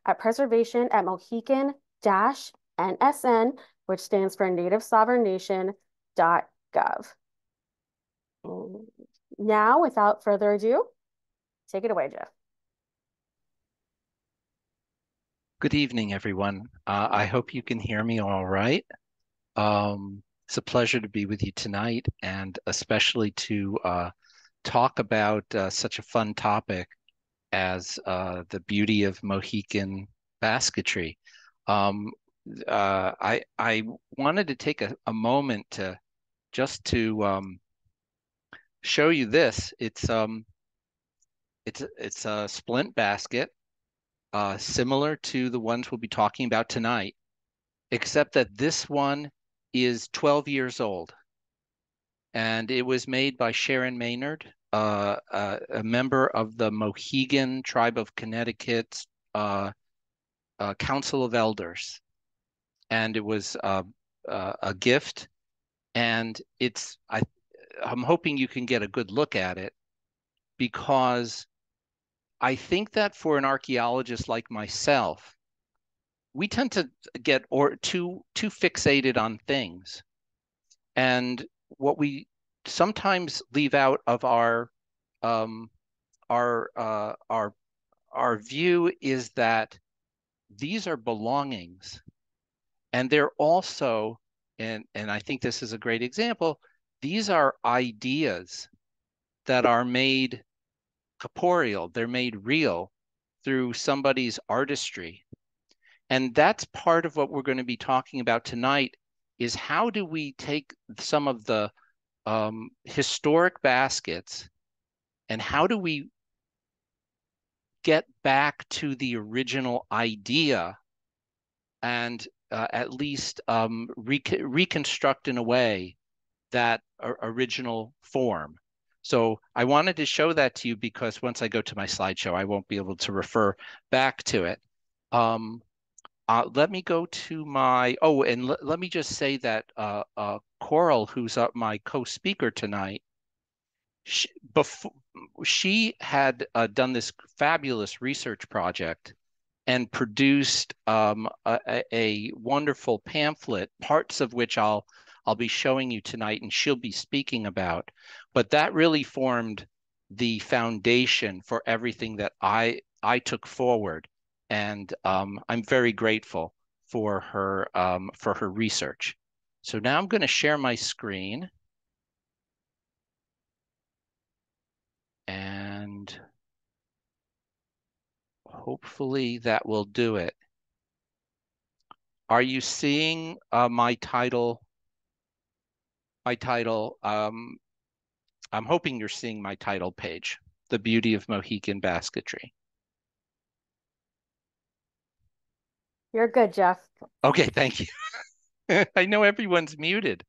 at preservation at Mohican-NSN, which stands for Native Sovereign Nation.gov. Now, without further ado, take it away, Jeff. Good evening, everyone. I hope you can hear me all right. It's a pleasure to be with you tonight, and especially to talk about such a fun topic as the beauty of Mohican basketry. I wanted to take a moment to just to show you this. It's a splint basket, similar to the ones we'll be talking about tonight, except that this one is 12 years old. And it was made by Sharon Maynard, a member of the Mohegan Tribe of Connecticut's Council of Elders. And it was a gift. And I'm hoping you can get a good look at it, because I think that for an archaeologist like myself, we tend to get too fixated on things, and what we sometimes leave out of our view is that these are belongings, and they're also, and I think this is a great example, these are ideas that are made corporeal, they're made real through somebody's artistry. And that's part of what we're going to be talking about tonight, is how do we take some of the historic baskets and how do we get back to the original idea and at least reconstruct in a way that original form. So I wanted to show that to you because once I go to my slideshow, I won't be able to refer back to it. Let me go to my, and let me just say that Coral, who's my co-speaker tonight, she had done this fabulous research project and produced a wonderful pamphlet, parts of which I'll be showing you tonight and she'll be speaking about. But that really formed the foundation for everything that I took forward. And I'm very grateful for her research. So now I'm going to share my screen. And hopefully that will do it. Are you seeing my title? I'm hoping you're seeing my title page, The Beauty of Mohican Basketry. You're good, Jeff. Okay, thank you. I know everyone's muted.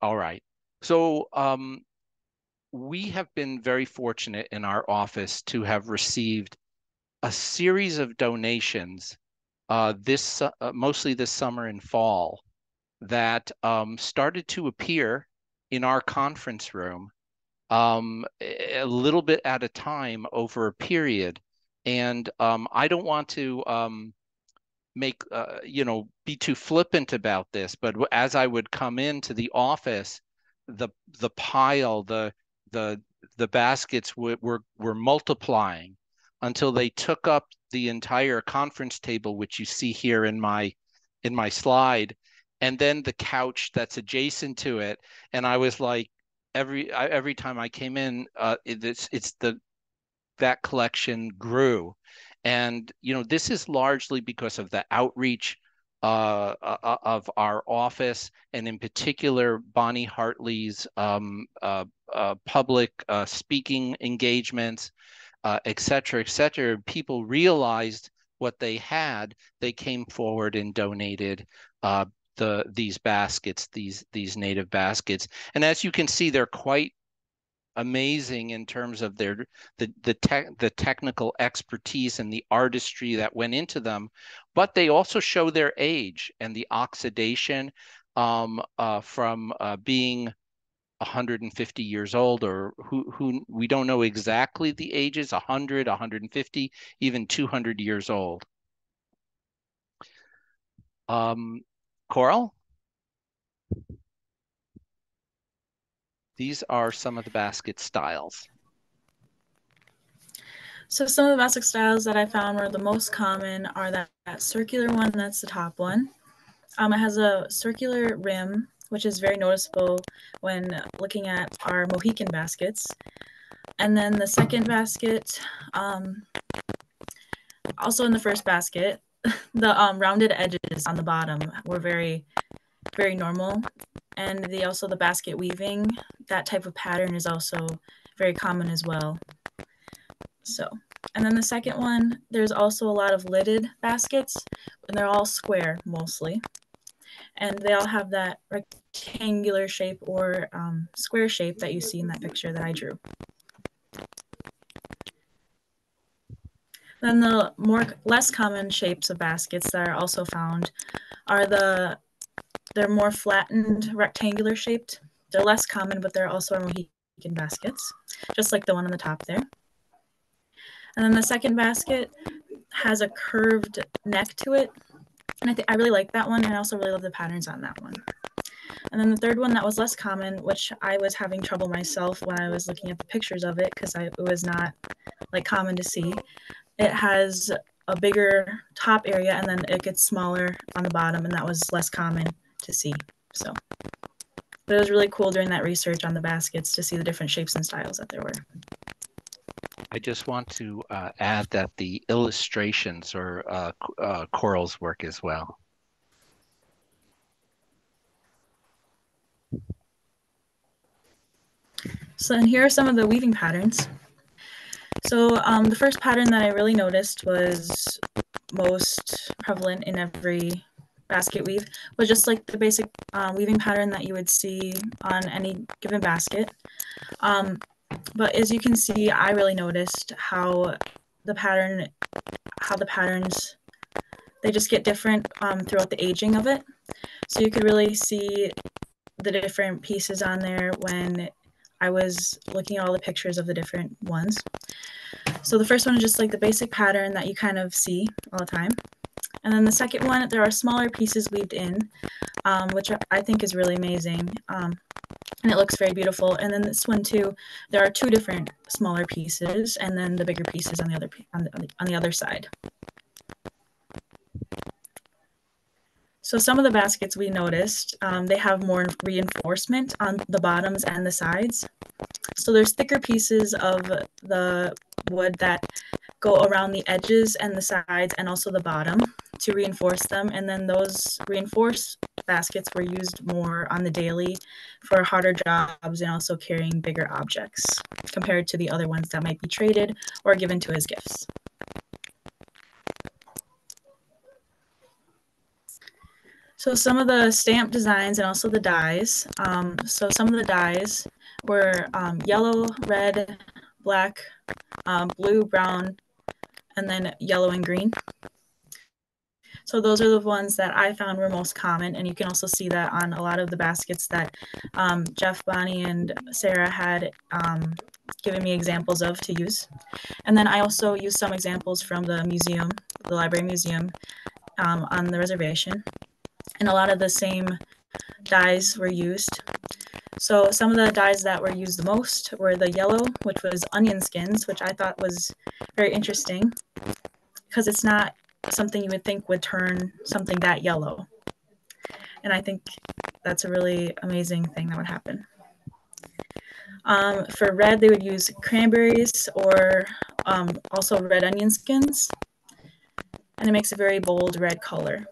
All right. So we have been very fortunate in our office to have received a series of donations mostly this summer and fall, that started to appear in our conference room a little bit at a time over a period. And I don't want to be too flippant about this, but as I would come into the office, the pile, the baskets were multiplying until they took up the entire conference table, which you see here in my slide, and then the couch that's adjacent to it. And I was like, every time I came in, that collection grew. And this is largely because of the outreach of our office, and in particular Bonnie Hartley's public speaking engagements, et cetera, et cetera. People realized what they had. They came forward and donated these baskets, these native baskets. And as you can see, they're quite amazing in terms of the technical expertise and the artistry that went into them, but they also show their age and the oxidation from being 150 years old, or who we don't know exactly the ages, 100, 150, even 200 years old. Coral, these are some of the basket styles. So some of the basket styles that I found were the most common are that circular one, that's the top one. It has a circular rim, which is very noticeable when looking at our Mohican baskets. And then the second basket, also in the first basket, the rounded edges on the bottom were very, very normal. And the basket weaving, that type of pattern is also very common as well. So, and then the second one, there's also a lot of lidded baskets, and they're all square mostly. And they all have that rectangular shape or square shape that you see in that picture that I drew. Then the less common shapes of baskets that are also found are they're more flattened, rectangular shaped. They're less common, but they're also Mohican baskets, just like the one on the top there. And then the second basket has a curved neck to it. And I really like that one. And I also really love the patterns on that one. And then the third one that was less common, which I was having trouble myself when I was looking at the pictures of it, because it was not like common to see. It has a bigger top area and then it gets smaller on the bottom, and that was less common to see. So, but it was really cool doing that research on the baskets to see the different shapes and styles that there were. I just want to add that the illustrations are Coral's work as well. So, and here are some of the weaving patterns. So the first pattern that I really noticed was most prevalent in every basket weave was just like the basic weaving pattern that you would see on any given basket. But as you can see, I really noticed how the patterns, they just get different throughout the aging of it. So you could really see the different pieces on there when I was looking at all the pictures of the different ones. So the first one is just like the basic pattern that you kind of see all the time. And then the second one, there are smaller pieces weaved in, which I think is really amazing. And it looks very beautiful. And then this one too, there are two different smaller pieces, and then the bigger pieces on the other side. So some of the baskets we noticed, they have more reinforcement on the bottoms and the sides. So there's thicker pieces of the wood that go around the edges and the sides and also the bottom to reinforce them. And then those reinforced baskets were used more on the daily for harder jobs and also carrying bigger objects compared to the other ones that might be traded or given to as gifts. So some of the stamp designs and also the dies. So some of the dies were yellow, red, black, blue, brown, and then yellow and green. So those are the ones that I found were most common, and you can also see that on a lot of the baskets that Jeff, Bonnie, and Sarah had given me examples of to use. And then I also used some examples from the museum, the library museum, on the reservation. And a lot of the same dyes were used. So some of the dyes that were used the most were the yellow, which was onion skins, which I thought was very interesting because it's not something you would think would turn something that yellow. And I think that's a really amazing thing that would happen. For red, they would use cranberries or also red onion skins. And it makes a very bold red color,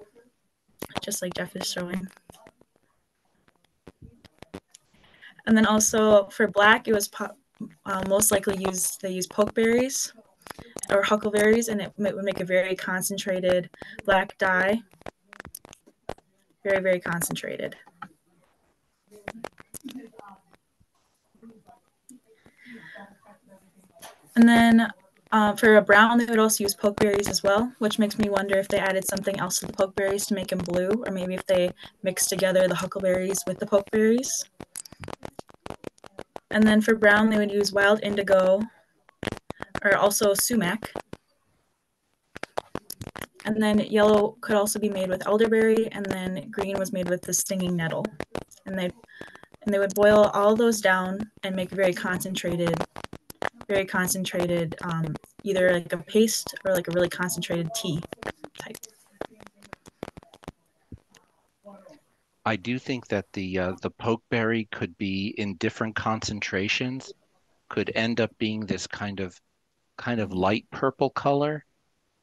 just like Jeff is showing. And then also for black, it was most likely they use pokeberries or huckleberries, and it would make a very concentrated black dye. Very, very concentrated. And then for a brown, they would also use pokeberries as well, which makes me wonder if they added something else to the pokeberries to make them blue, or maybe if they mixed together the huckleberries with the pokeberries. And then for brown, they would use wild indigo or also sumac. And then yellow could also be made with elderberry, and then green was made with the stinging nettle. And they would boil all those down and make very concentrated, either like a paste or like a really concentrated tea type. I do think that the pokeberry could be in different concentrations, could end up being this kind of light purple color,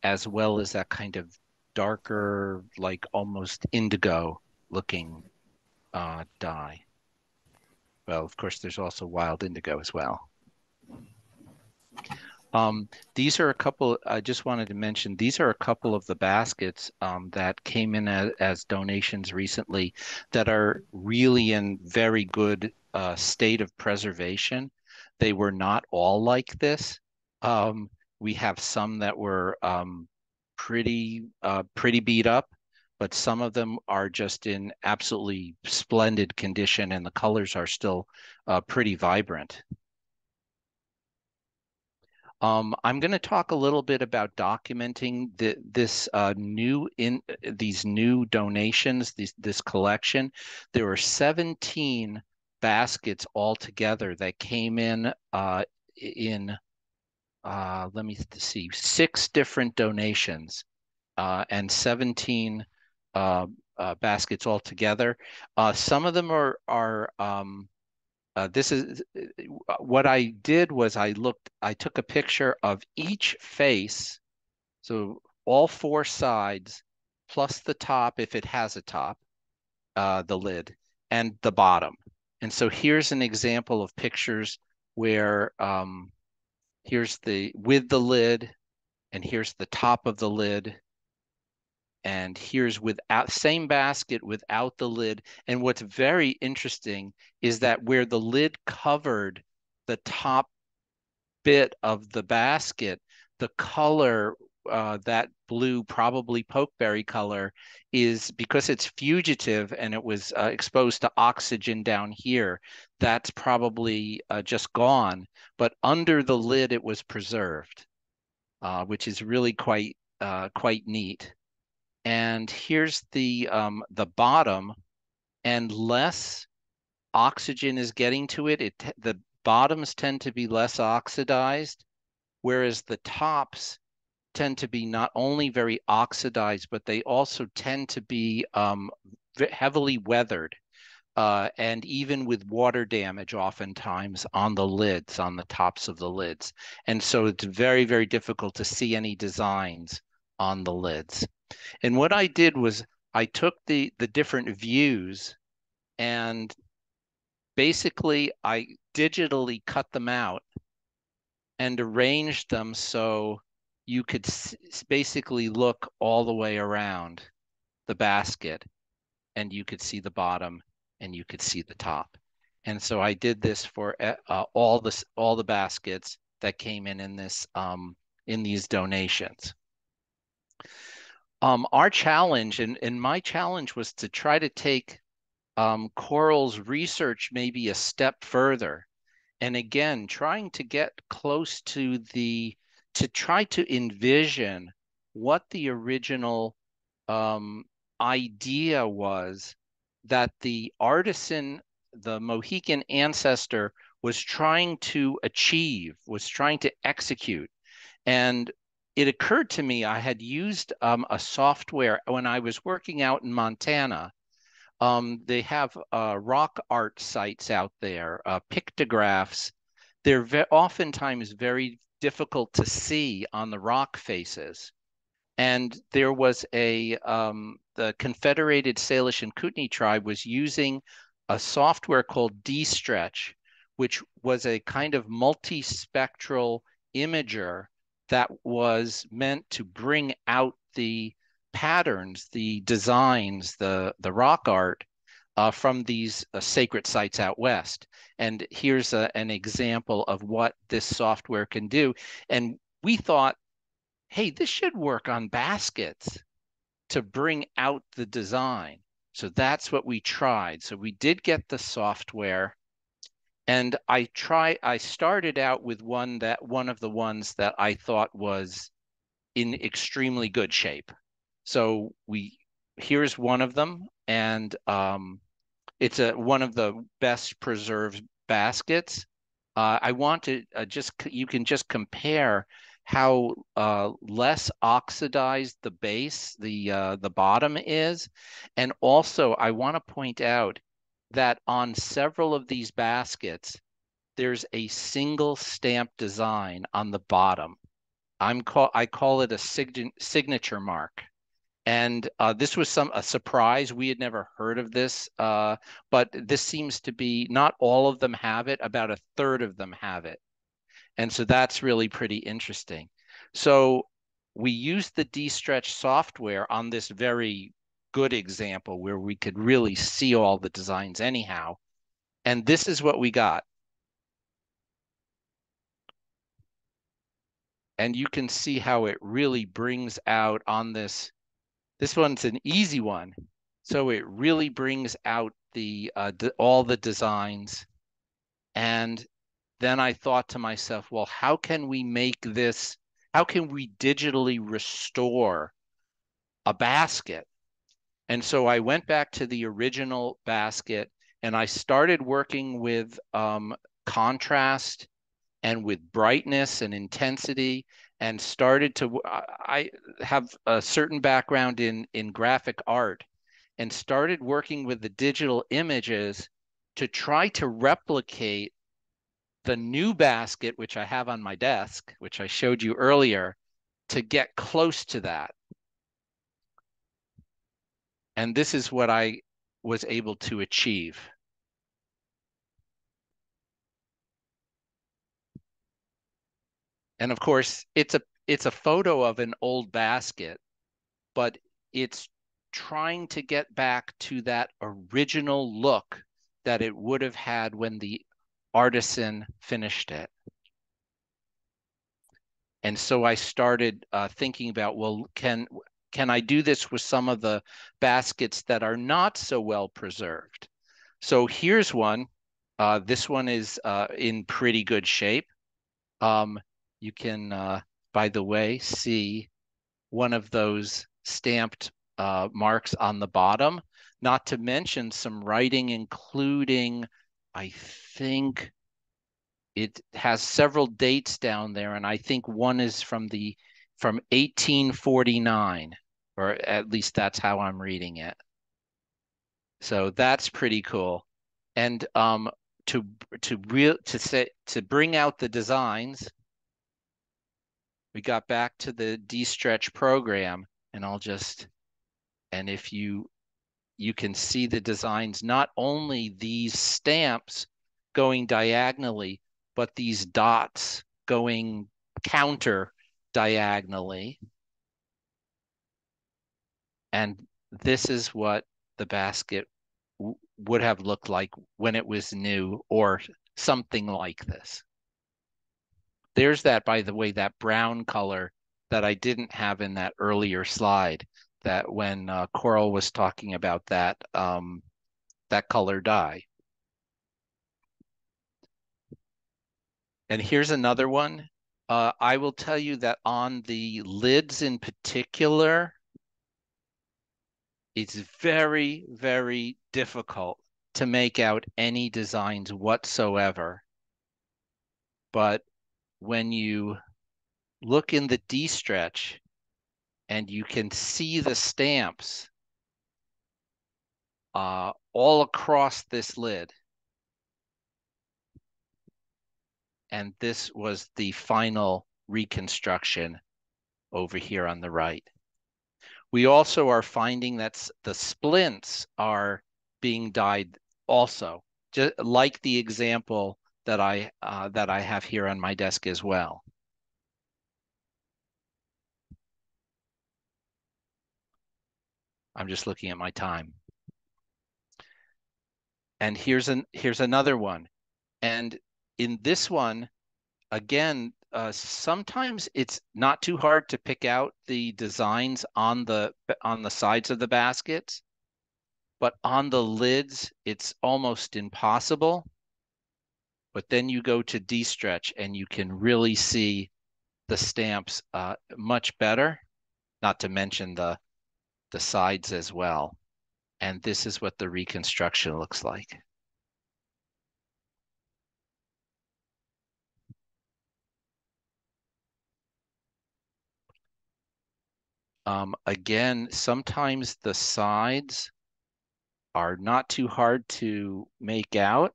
as well as that kind of darker, like almost indigo looking dye. Well, of course, there's also wild indigo as well. These are a couple, I just wanted to mention, these are a couple of the baskets that came in as donations recently that are really in very good state of preservation. They were not all like this. We have some that were pretty beat up, but some of them are just in absolutely splendid condition, and the colors are still pretty vibrant. I'm going to talk a little bit about documenting these new donations, this collection. There were 17 baskets altogether that came in let me see, 6 different donations and 17 baskets altogether. Some of them are this is what I did was I took a picture of each face, so all 4 sides, plus the top if it has a top, the lid, and the bottom. And so here's an example of pictures where here's with the lid, and here's the top of the lid, and here's without, same basket without the lid. And what's very interesting is that where the lid covered the top bit of the basket, the color, that blue, probably pokeberry color, is because it's fugitive and it was exposed to oxygen down here. That's probably just gone, but under the lid it was preserved, which is really quite neat. And here's the bottom, and less oxygen is getting to it. The bottoms tend to be less oxidized, whereas the tops tend to be not only very oxidized, but they also tend to be heavily weathered, and even with water damage oftentimes on the lids, on the tops of the lids. And so it's very, very difficult to see any designs on the lids. And what I did was I took the different views, and basically I digitally cut them out and arranged them so you could basically look all the way around the basket, and you could see the bottom and you could see the top. And so I did this for all the baskets that came in this in these donations. Our challenge and my challenge was to try to take Coral's research maybe a step further. And again, trying to get close to try to envision what the original idea was that the artisan, the Mohican ancestor, was trying to achieve, was trying to execute. And it occurred to me I had used a software when I was working out in Montana. They have rock art sites out there, pictographs. They're oftentimes very difficult to see on the rock faces. And there was the Confederated Salish and Kootenai tribe was using a software called D-Stretch, which was a kind of multispectral imager that was meant to bring out the patterns, the designs, the rock art from these sacred sites out west. And here's an example of what this software can do. And we thought, hey, this should work on baskets to bring out the design. So that's what we tried. So we did get the software, And I started out with one of the ones that I thought was in extremely good shape. So here's one of them, and it's one of the best preserved baskets. I want to you can just compare how less oxidized the base, the bottom is. And also I want to point out that on several of these baskets, there's a single stamp design on the bottom. I call it a signature mark. And this was a surprise. We had never heard of this, but this seems to be not all of them have it. About a third of them have it. And so that's really pretty interesting. So we used the D-Stretch software on this very good example where we could really see all the designs anyhow. And this is what we got. And you can see how it really brings out on this. This one's an easy one. So it really brings out all the designs. And then I thought to myself, well, how can we digitally restore a basket? And so I went back to the original basket and I started working with contrast and with brightness and intensity, and started to, I have a certain background in graphic art, and started working with the digital images to try to replicate the new basket, which I have on my desk, which I showed you earlier, to get close to that. And this is what I was able to achieve. And of course, it's a photo of an old basket, but it's trying to get back to that original look that it would have had when the artisan finished it. And so I started thinking about, well, can I do this with some of the baskets that are not so well preserved? So here's one. This one is in pretty good shape. You can, by the way, see one of those stamped marks on the bottom, not to mention some writing, including, I think it has several dates down there, and I think one is from 1849, or at least that's how I'm reading it. So that's pretty cool. And to bring out the designs, we got back to the D-Stretch program, and if you can see the designs, not only these stamps going diagonally, but these dots going counter diagonally. And this is what the basket would have looked like when it was new, or something like this. There's that, by the way, that brown color that I didn't have in that earlier slide, that when Coral was talking about that color dye. And here's another one. I will tell you that on the lids in particular, it's very, very difficult to make out any designs whatsoever. But when you look in the D-Stretch and you can see the stamps all across this lid. And this was the final reconstruction over here on the right. We also are finding that the splints are being dyed also, just like the example that I have here on my desk as well. I'm just looking at my time. And here's another one. And in this one, again, sometimes it's not too hard to pick out the designs on the sides of the baskets, but on the lids, it's almost impossible. but then you go to de-stretch and you can really see the stamps much better, not to mention the sides as well. And this is what the reconstruction looks like. Again, sometimes the sides are not too hard to make out,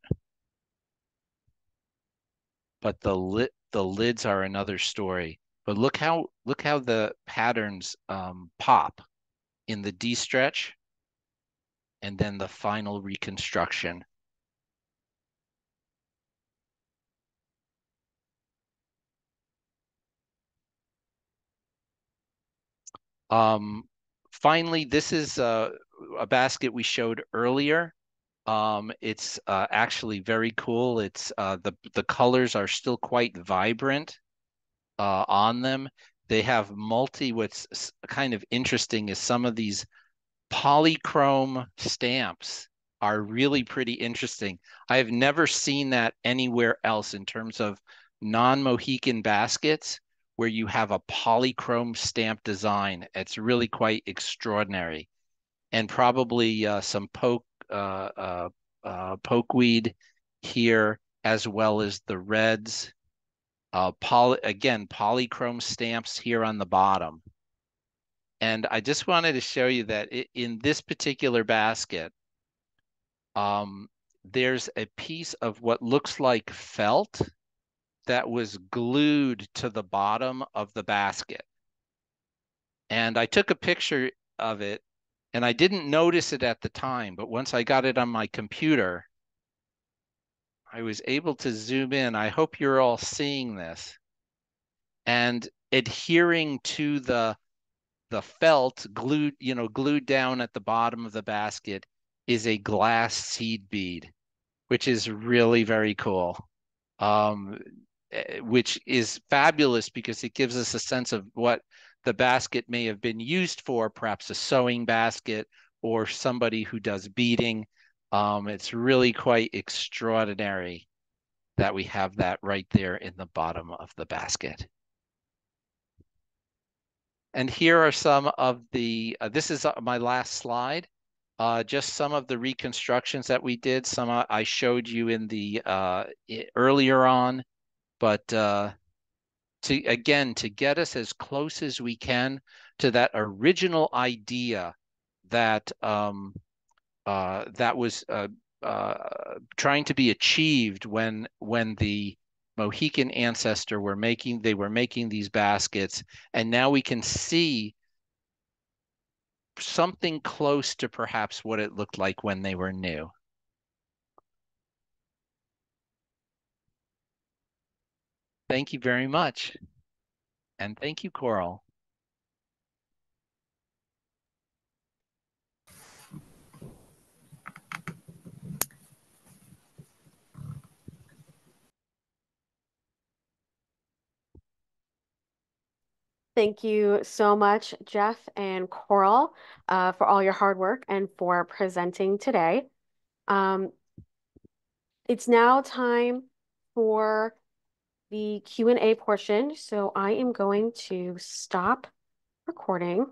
but the lids are another story. But look how the patterns pop in the de-stretch and then the final reconstruction. Finally, this is a basket we showed earlier. It's actually very cool. It's the colors are still quite vibrant on them. They have what's kind of interesting is some of these polychrome stamps are really pretty interesting. I have never seen that anywhere else in terms of non-Mohican baskets where you have a polychrome stamp design. It's really quite extraordinary. And probably some pokeweed here, as well as the reds. Again, polychrome stamps here on the bottom. And I just wanted to show you that in this particular basket, there's a piece of what looks like felt that was glued to the bottom of the basket. And I took a picture of it, and I didn't notice it at the time, but once I got it on my computer, I was able to zoom in. I hope you're all seeing this. And adhering to the felt glued down at the bottom of the basket is a glass seed bead, which is really very cool. Which is fabulous because it gives us a sense of what the basket may have been used for, perhaps a sewing basket or somebody who does beading. It's really quite extraordinary that we have that right there in the bottom of the basket. And here are some of the, this is my last slide, just some of the reconstructions that we did. Some I showed you in the earlier on, but to get us as close as we can to that original idea that that was trying to be achieved when the Mohican ancestor were making these baskets, and now we can see something close to perhaps what it looked like when they were new. Thank you very much. And thank you, Coral. Thank you so much, Jeff and Coral, for all your hard work and for presenting today. It's now time for the Q&A portion, so I am going to stop recording.